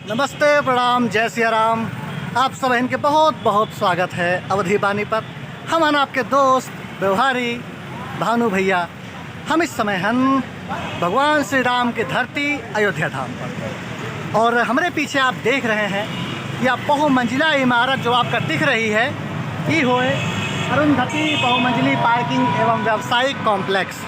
नमस्ते, प्रणाम, जय सिया राम। आप सब इनके बहुत बहुत स्वागत है अवधी बानी पर। हम हैं आपके दोस्त व्यवहारी भानु भैया। हम इस समय हम भगवान श्री राम की धरती अयोध्या धाम पर, और हमारे पीछे आप देख रहे हैं यह बहुमंजिला इमारत जो आपका दिख रही है, ये होए अरुंधति बहुमंजिली पार्किंग एवं व्यावसायिक कॉम्प्लेक्स।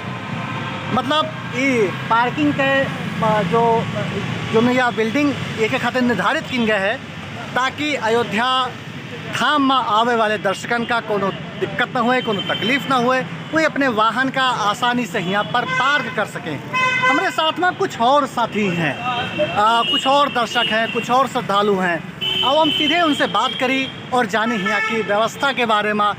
मतलब ये पार्किंग के जो यह बिल्डिंग एक खातिर निर्धारित की गए है ताकि अयोध्या धाम में आवे वाले दर्शकन का कोनो दिक्कत न हुए, कोनो तकलीफ ना हुए, वो अपने वाहन का आसानी से यहाँ पर पार्क कर सकें। हमारे साथ में कुछ और साथी हैं, कुछ और दर्शक हैं, कुछ और श्रद्धालु हैं। अब हम सीधे उनसे बात करी और जाने यहाँ की व्यवस्था के बारे में,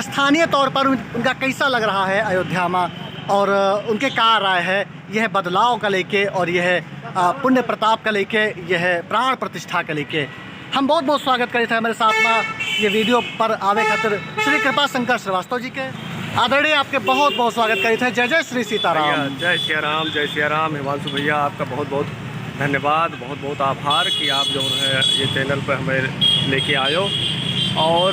स्थानीय तौर पर उनका कैसा लग रहा है अयोध्या में, और उनके क्या राय है यह बदलाव का लेके, और यह पुण्य प्रताप का लेके, यह प्राण प्रतिष्ठा का लेके। हम बहुत बहुत स्वागत करे थे हमारे साथ में ये वीडियो पर आवे खातिर श्री कृपा शंकर श्रीवास्तव जी के। आदरणीय आपके बहुत बहुत स्वागत करे थे। जय जय श्री सीताराम। जय सिया राम, जय सिया राम। हिमांशु भैया, आपका बहुत बहुत धन्यवाद, बहुत बहुत आभार कि आप जो है ये चैनल पर हमें लेके आयो। और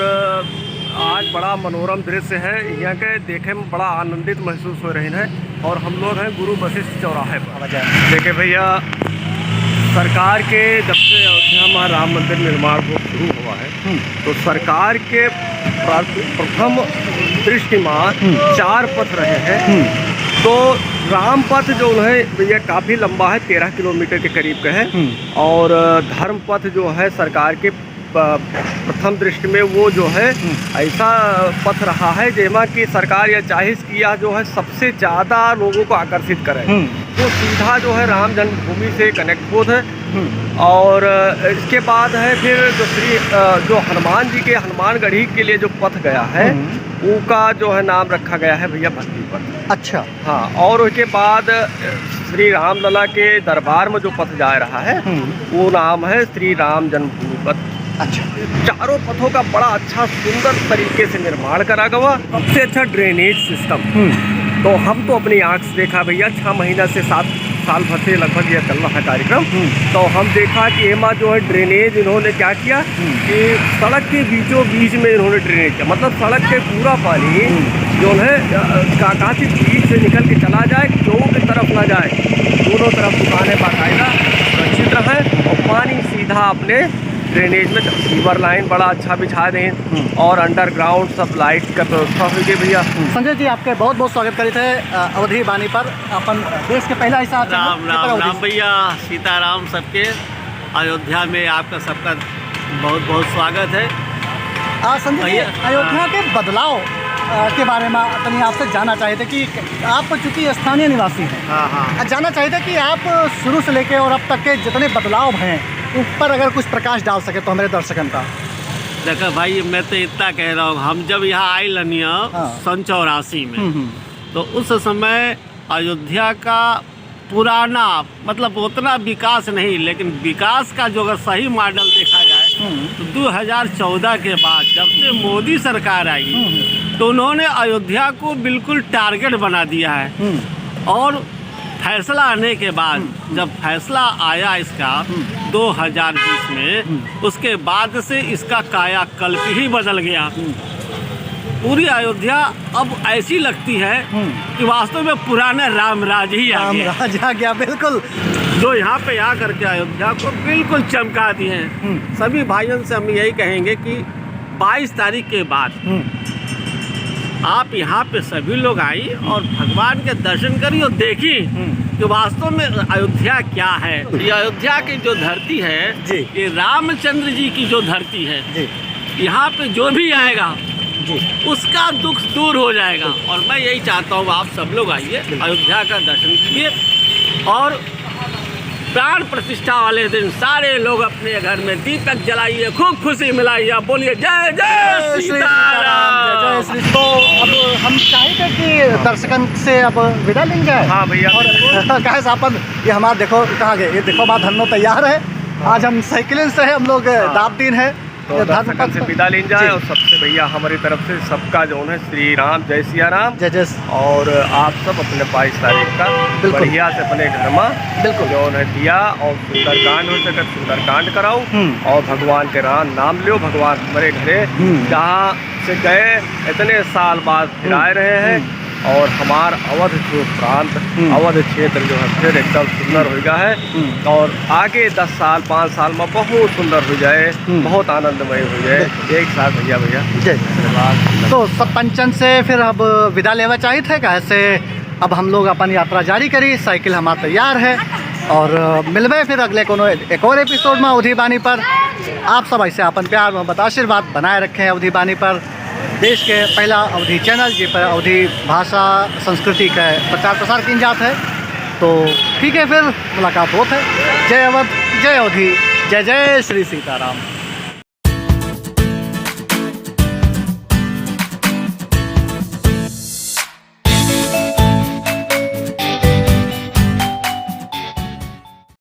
आज बड़ा मनोरम दृश्य है, यहाँ के देखे में बड़ा आनंदित महसूस हो रहे हैं। और हम लोग हैं गुरु वशिष्ठ चौराहे पर। देखिए भैया, सरकार के जब से अयोध्या में राम मंदिर निर्माण को शुरू हुआ है, तो सरकार के प्रथम दृष्टि में 4 पथ रहे हैं। तो राम पथ जो है भैया काफ़ी लंबा है, 13 किलोमीटर के करीब का है। और धर्म पथ जो है सरकार के प्रथम दृष्टि में वो जो है ऐसा पथ रहा है जेमा कि सरकार यह चाहिए कि यह जो है सबसे ज़्यादा लोगों को आकर्षित करे, तो सीधा जो है राम जन्मभूमि से कनेक्ट होता है। और इसके बाद है फिर जो हनुमान जी के हनुमानगढ़ी के लिए जो पथ गया है उसका जो है नाम रखा गया है भैया भक्ति पथ। अच्छा, हाँ। और उसके बाद श्री रामलला के दरबार में जो पथ जा रहा है वो नाम है श्री राम जन्मभूमि पथ। अच्छा, चारों पथों का बड़ा अच्छा सुंदर तरीके से निर्माण करा गया। सबसे अच्छा ड्रेनेज सिस्टम तो हम तो अपनी आँख से देखा भैया, 6 महीना से 7 साल भर से लगभग यह चल रहा है कार्यक्रम। तो हम देखा कि एमा जो है ड्रेनेज इन्होंने क्या किया कि सड़क के बीचों बीच में इन्होंने ड्रेनेज किया। मतलब सड़क के पूरा पानी जो है कहाँ से बीच से निकल के चला जाए, चौक की तरफ ना जाए, दोनों तरफ दुकानें बाकायदा सुरक्षित रहें और पानी सीधा अपने ड्रेनेज में। सीवर लाइन बड़ा अच्छा बिछा दें और अंडरग्राउंड सब लाइट का व्यवस्था हुई है भैया। संजय जी, आपके बहुत बहुत स्वागत करे थे अवधी बानी पर। अपन देश के पहला हिस्सा राम राम राम भैया, सीताराम। सबके अयोध्या में आपका सबका बहुत बहुत स्वागत है। संजय जी, अयोध्या के बदलाव के बारे में अपनी आपसे जानना चाहते थे कि आप चूँकि स्थानीय निवासी हैं, हाँ, जानना चाहते थे कि आप शुरू से लेके और अब तक के जितने बदलाव हैं उस पर अगर कुछ प्रकाश डाल सके तो हमारे दर्शकन का। देखो भाई, मैं तो इतना कह रहा हूँ, हम जब यहाँ आए लनिया सन 84 में, तो उस समय अयोध्या का पुराना मतलब उतना विकास नहीं, लेकिन विकास का जो अगर सही मॉडल देखा जाए तो 2014 के बाद जब से मोदी सरकार आई तो उन्होंने अयोध्या को बिल्कुल टारगेट बना दिया है। और फैसला आने के बाद जब फैसला आया इसका 2020 में, उसके बाद से इसका कायाकल्प ही बदल गया। पूरी अयोध्या अब ऐसी लगती है कि वास्तव में पुराना रामराज ही आ गया। बिल्कुल, जो यहाँ पे आ करके अयोध्या को बिल्कुल चमका दिए हैं। सभी भाइयों से हम यही कहेंगे कि 22 तारीख के बाद आप यहाँ पे सभी लोग आइए और भगवान के दर्शन करिए और देखिए कि वास्तव में अयोध्या क्या है। ये अयोध्या की जो धरती है ये रामचंद्र जी की जो धरती है। यहाँ पे जो भी आएगा उसका दुख दूर हो जाएगा। और मैं यही चाहता हूँ आप सब लोग आइए, अयोध्या का दर्शन कीजिए और प्राण प्रतिष्ठा वाले दिन सारे लोग अपने घर में दीपक जलाइए, खूब खुशी मिलाइए, बोलिए जय जय सीताराम। तो अब हम चाहेंगे कि दर्शकन से अब विदा लेंगे। हाँ भैया, और कहे सापन ये हमारा देखो कहाँ गए, ये देखो बात धनो तैयार है। आज हम साइकिलिंग से है, हम लोग दाब दिन है तो धर्म दर्शकन पथ से पर- विदा लीन जाए। जी। और सबसे भैया हमारी तरफ से सबका जो है श्री राम, जय सिया राम। जय जय और आप सब अपने 22 तारीख का बिल्कुल। बढ़िया से अपने घर में बिल्कुल। जो है दिया और सुंदरकांड हो सके सुंदरकांड कराओ। हम्म। और भगवान के नाम लियो। भगवान हमारे घरे जहाँ से गए इतने साल बाद फिर आए रहे हैं। और हमार अवध जो प्रांत अवध क्षेत्र जो है फिर एकदम सुंदर हो गया है। और आगे 10 साल 5 साल में बहुत सुंदर हो जाए, बहुत आनंदमय हो जाए एक साथ भैया। जय तो सब पंचन से फिर अब विदा लेवा चाहिए थे कैसे। अब हम लोग अपन यात्रा जारी करी, साइकिल हमारा तैयार है और मिलवे फिर अगले कोनो एक और एपिसोड में अवधी बानी पर। आप सब ऐसे अपन प्यार मोहब्बत आशीर्वाद बनाए रखें अवधी बानी पर। देश के पहला अवधी चैनल जी पर अवधी भाषा संस्कृति का प्रचार प्रसार की जात है। तो ठीक है, फिर मुलाकात होत है। जय अवध, जय अवधी, जय जय श्री सीताराम।